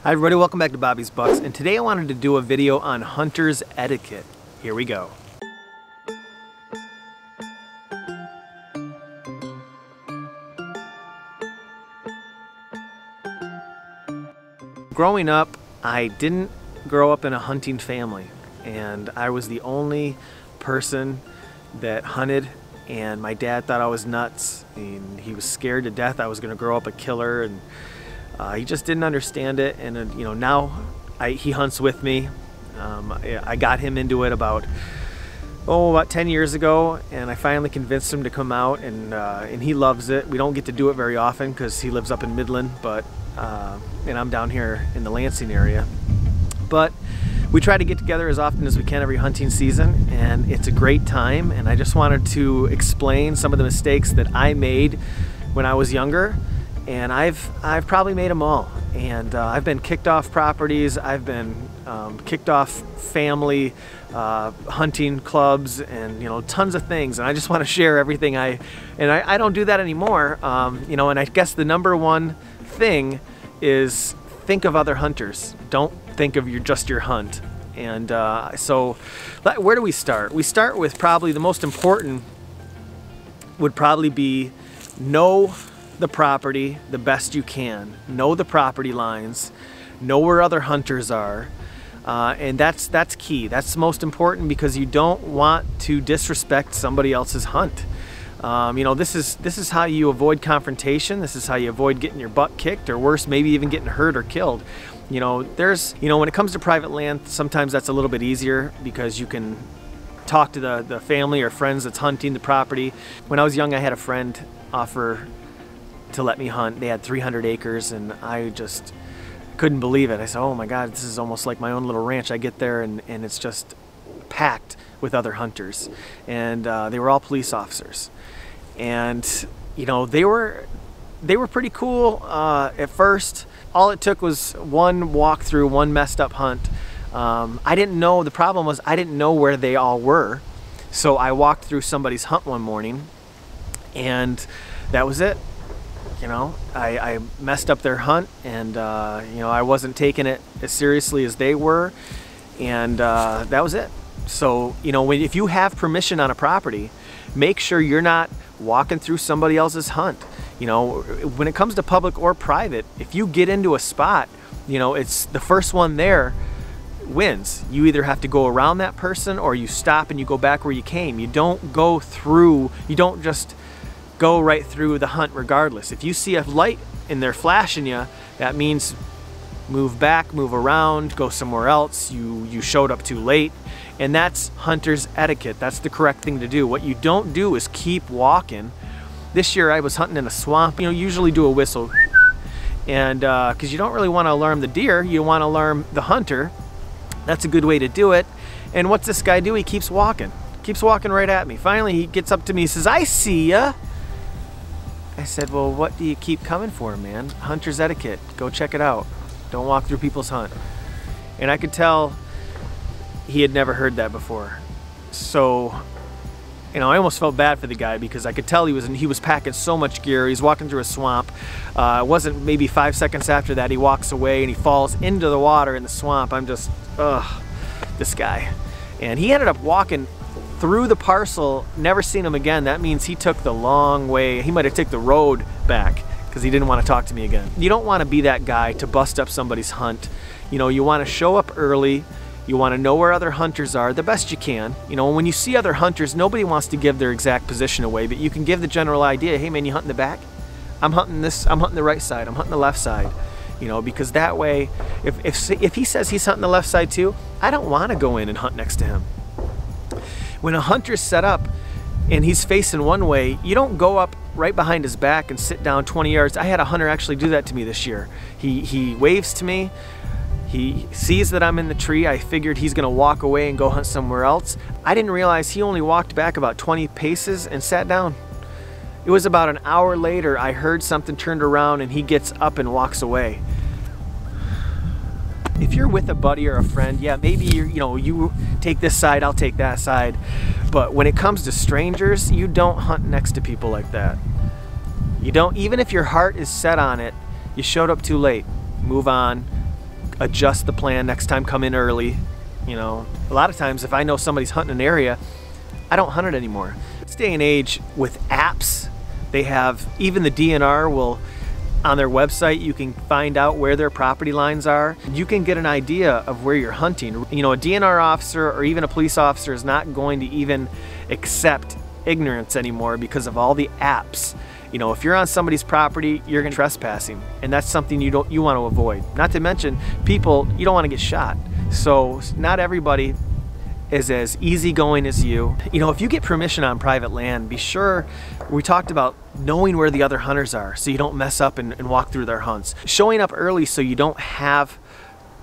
Hi everybody, welcome back to Bobby's Bucks, and today I wanted to do a video on hunter's etiquette. Here we go. Growing up, I didn't grow up in a hunting family, and I was the only person that hunted, and my dad thought I was nuts, and he was scared to death I was going to grow up a killer, and he just didn't understand it. And you know, now he hunts with me. I got him into it about 10 years ago, and I finally convinced him to come out, and he loves it. We don't get to do it very often because he lives up in Midland, but and I'm down here in the Lansing area. But we try to get together as often as we can every hunting season, and it's a great time. And I just wanted to explain some of the mistakes that I made when I was younger. And I've probably made them all, and I've been kicked off properties, I've been kicked off family hunting clubs, and you know, tons of things. And I just want to share everything I don't do that anymore. You know, and I guess the number one thing is think of other hunters. Don't think of just your hunt. And so where do we start? We start with probably the most important would probably be know the property the best you can. Know the property lines, know where other hunters are, and that's key. That's most important, because you don't want to disrespect somebody else's hunt. You know, this is how you avoid confrontation. This is how you avoid getting your butt kicked, or worse, maybe even getting hurt or killed. You know, when it comes to private land, sometimes that's a little bit easier because you can talk to the family or friends that's hunting the property. When I was young, I had a friend offer to let me hunt. They had 300 acres, and I just couldn't believe it. I said, oh my God, this is almost like my own little ranch. I get there and it's just packed with other hunters, and they were all police officers. And you know, they were pretty cool at first. All it took was one walkthrough, one messed up hunt. I didn't know, the problem was I didn't know where they all were. So I walked through somebody's hunt one morning, and that was it. You know, I messed up their hunt, and you know, I wasn't taking it as seriously as they were, and that was it. So you know, if you have permission on a property, make sure you're not walking through somebody else's hunt. You know, when it comes to public or private, if you get into a spot, you know, it's the first one there wins. You either have to go around that person, or you stop and you go back where you came. You don't go through, you don't just go right through the hunt regardless. If you see a light and they're flashing you, that means move back, move around, go somewhere else. You showed up too late. And that's hunter's etiquette. That's the correct thing to do. What you don't do is keep walking. This year I was hunting in a swamp. You know, usually do a whistle, and because you don't really want to alarm the deer, you want to alarm the hunter. That's a good way to do it. And what's this guy do? He keeps walking right at me. Finally he gets up to me, he says, I see ya. I said, well, what do you keep coming for, man? Hunter's etiquette. Go check it out. Don't walk through people's hunt. And I could tell he had never heard that before. So, you know, I almost felt bad for the guy, because I could tell he was packing so much gear. He's walking through a swamp. It wasn't maybe 5 seconds after that he walks away and he falls into the water in the swamp. I'm just, ugh, this guy. And he ended up walking through the parcel, never seen him again. That means he took the long way. He might have taken the road back because he didn't want to talk to me again. You don't want to be that guy to bust up somebody's hunt. You know, you want to show up early. You want to know where other hunters are the best you can. You know, when you see other hunters, nobody wants to give their exact position away, but you can give the general idea. Hey man, you hunting the back? I'm hunting this, I'm hunting the right side, I'm hunting the left side. You know, because that way, if he says he's hunting the left side too, I don't want to go in and hunt next to him. When a hunter's set up and he's facing one way, you don't go up right behind his back and sit down 20 yards. I had a hunter actually do that to me this year. He waves to me. He sees that I'm in the tree. I figured he's gonna walk away and go hunt somewhere else. I didn't realize he only walked back about 20 paces and sat down. It was about an hour later, I heard something turned around and he gets up and walks away. If you're with a buddy or a friend, yeah, maybe you take this side, I'll take that side. But when it comes to strangers, you don't hunt next to people like that. You don't, even if your heart is set on it, you showed up too late, move on. adjust the plan next time, come in early. You know, a lot of times if I know somebody's hunting an area, I don't hunt it anymore. This day and age with apps, they have, even the DNR will, on their website, you can find out where their property lines are. You can get an idea of where you're hunting. You know, a DNR officer or even a police officer is not going to even accept ignorance anymore because of all the apps. You know, if you're on somebody's property, you're going to be trespassing, and that's something you want to avoid. Not to mention, people, you don't want to get shot. So not everybody is as easygoing as you. You know, if you get permission on private land, be sure, we talked about knowing where the other hunters are so you don't mess up and walk through their hunts. Showing up early so you don't have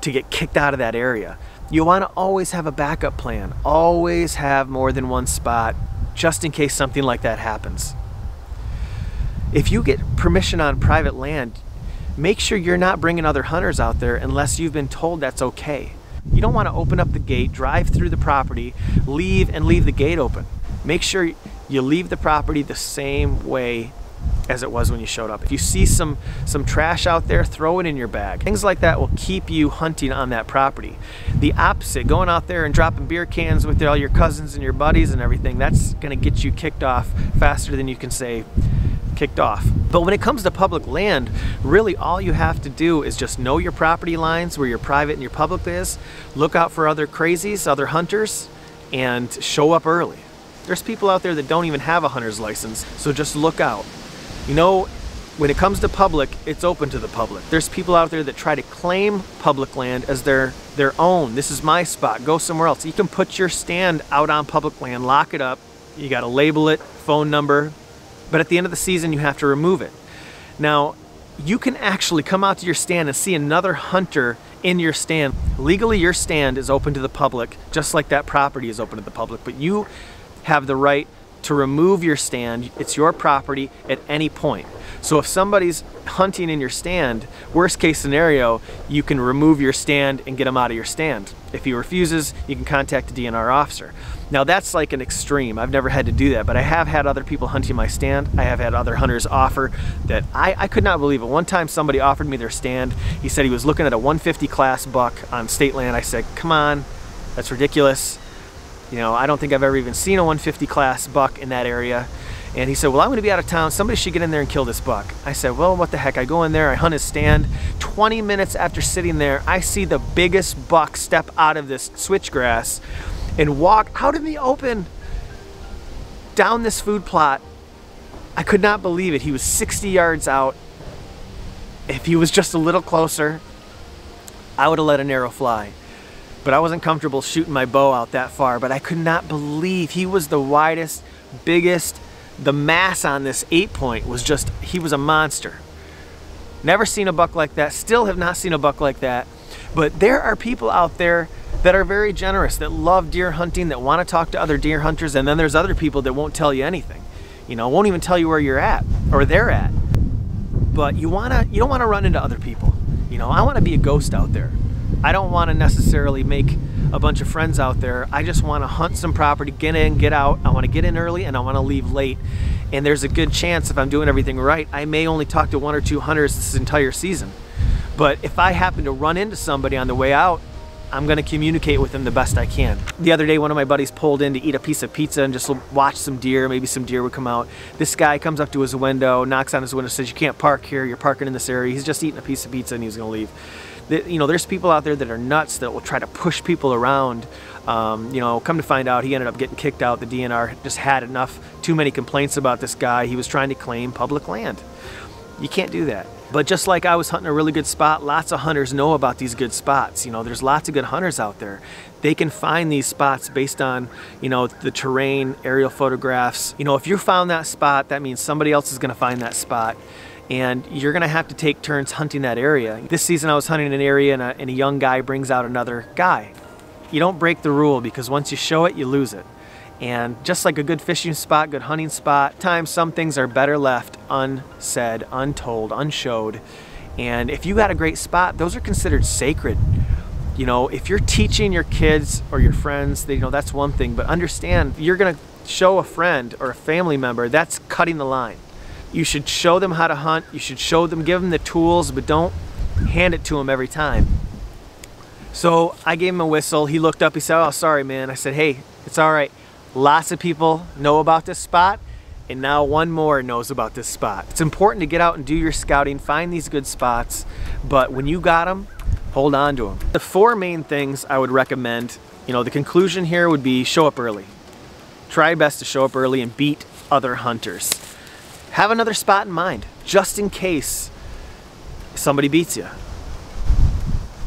to get kicked out of that area. You want to always have a backup plan. Always have more than one spot just in case something like that happens. If you get permission on private land, make sure you're not bringing other hunters out there unless you've been told that's okay. You don't want to open up the gate, drive through the property, leave the gate open. Make sure you leave the property the same way as it was when you showed up. If you see some trash out there, throw it in your bag. Things like that will keep you hunting on that property. The opposite, going out there and dropping beer cans with all your cousins and your buddies and everything, that's going to get you kicked off faster than you can say kicked off. But when it comes to public land, really all you have to do is just know your property lines, where your private and your public is, look out for other crazies, other hunters, and show up early. There's people out there that don't even have a hunter's license, so just look out. You know, when it comes to public, it's open to the public. There's people out there that try to claim public land as their own. This is my spot, go somewhere else. You can put your stand out on public land, lock it up, you gotta label it, phone number, but at the end of the season you have to remove it. Now, you can actually come out to your stand and see another hunter in your stand. Legally, your stand is open to the public, just like that property is open to the public, but you have the right to remove your stand. It's your property at any point. So if somebody's hunting in your stand, worst case scenario, you can remove your stand and get them out of your stand. If he refuses, you can contact the DNR officer. Now that's like an extreme. I've never had to do that, but I have had other people hunting my stand. I have had other hunters offer that. I could not believe it. One time somebody offered me their stand. He said he was looking at a 150 class buck on state land. I said, come on, that's ridiculous. You know, I don't think I've ever even seen a 150 class buck in that area. And he said, well, I'm going to be out of town. Somebody should get in there and kill this buck. I said, well, what the heck? I go in there, I hunt his stand. 20 minutes after sitting there, I see the biggest buck step out of this switchgrass and walk out in the open down this food plot. I could not believe it. He was 60 yards out. If he was just a little closer, I would have let an arrow fly. But I wasn't comfortable shooting my bow out that far. But I could not believe he was the widest, biggest. The mass on this 8-point was just, he was a monster. Never seen a buck like that. Still have not seen a buck like that. But there are people out there that are very generous, that love deer hunting, that want to talk to other deer hunters. And then there's other people that won't tell you anything. You know, won't even tell you where you're at or they're at. But you don't want to run into other people. You know, I want to be a ghost out there. I don't want to necessarily make a bunch of friends out there. I just want to hunt some property, get in, get out. I want to get in early and I want to leave late. And there's a good chance if I'm doing everything right, I may only talk to 1 or 2 hunters this entire season. But if I happen to run into somebody on the way out, I'm going to communicate with them the best I can. The other day, one of my buddies pulled in to eat a piece of pizza and just watch some deer. Maybe some deer would come out. This guy comes up to his window, knocks on his window, says, you can't park here. You're parking in this area. He's just eating a piece of pizza and he's going to leave. You know, there's people out there that are nuts that will try to push people around. You know, come to find out, he ended up getting kicked out. The DNR just had too many complaints about this guy. He was trying to claim public land. You can't do that. But just like I was hunting a really good spot, lots of hunters know about these good spots. You know, there's lots of good hunters out there. They can find these spots based on, you know, the terrain, aerial photographs. You know, if you found that spot, that means somebody else is going to find that spot. And you're gonna have to take turns hunting that area. This season I was hunting an area and a young guy brings out another guy. You don't break the rule because once you show it, you lose it. And just like a good fishing spot, good hunting spot, at times some things are better left unsaid, untold, unshowed. And if you got a great spot, those are considered sacred. You know, if you're teaching your kids or your friends, you know, that's one thing, but understand, you're gonna show a friend or a family member, that's cutting the line. You should show them how to hunt, you should show them, give them the tools, but don't hand it to them every time. So I gave him a whistle. He looked up, he said, "Oh, sorry, man." I said, "Hey, it's all right. Lots of people know about this spot, and now one more knows about this spot." It's important to get out and do your scouting, find these good spots, but when you got them, hold on to them. The 4 main things I would recommend, the conclusion here would be show up early. Try your best to show up early and beat other hunters. Have another spot in mind, just in case somebody beats you.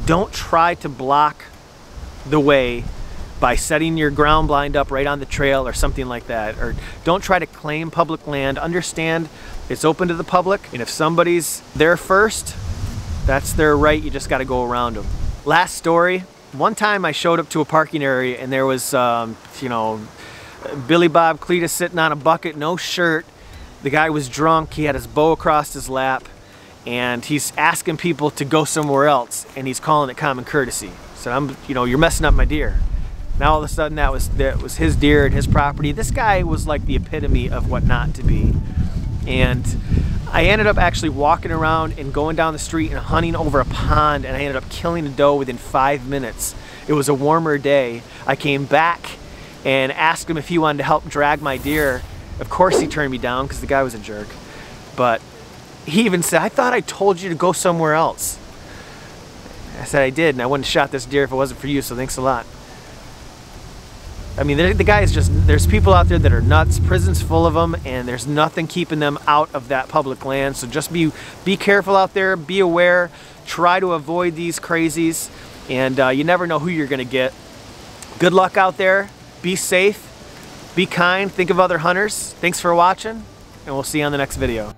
Don't try to block the way by setting your ground blind up right on the trail or something like that. Or don't try to claim public land. Understand it's open to the public, and if somebody's there first, that's their right. You just got to go around them. Last story. One time I showed up to a parking area and there was, Billy Bob Cletus sitting on a bucket, no shirt. The guy was drunk. He had his bow across his lap, and he's asking people to go somewhere else, and he's calling it common courtesy. So you're messing up my deer. Now all of a sudden that was his deer and his property. This guy was like the epitome of what not to be. And I ended up actually walking around and going down the street and hunting over a pond, and I ended up killing a doe within 5 minutes. It was a warmer day. I came back and asked him if he wanted to help drag my deer. Of course he turned me down because the guy was a jerk. But he even said, "I thought I told you to go somewhere else." I said, "I did, and I wouldn't have shot this deer if it wasn't for you, so thanks a lot." I mean, the guy is just, there's people out there that are nuts. Prison's full of them, and there's nothing keeping them out of that public land. So just be careful out there, be aware, try to avoid these crazies, and you never know who you're gonna get. Good luck out there, be safe, be kind, think of other hunters. Thanks for watching, and we'll see you on the next video.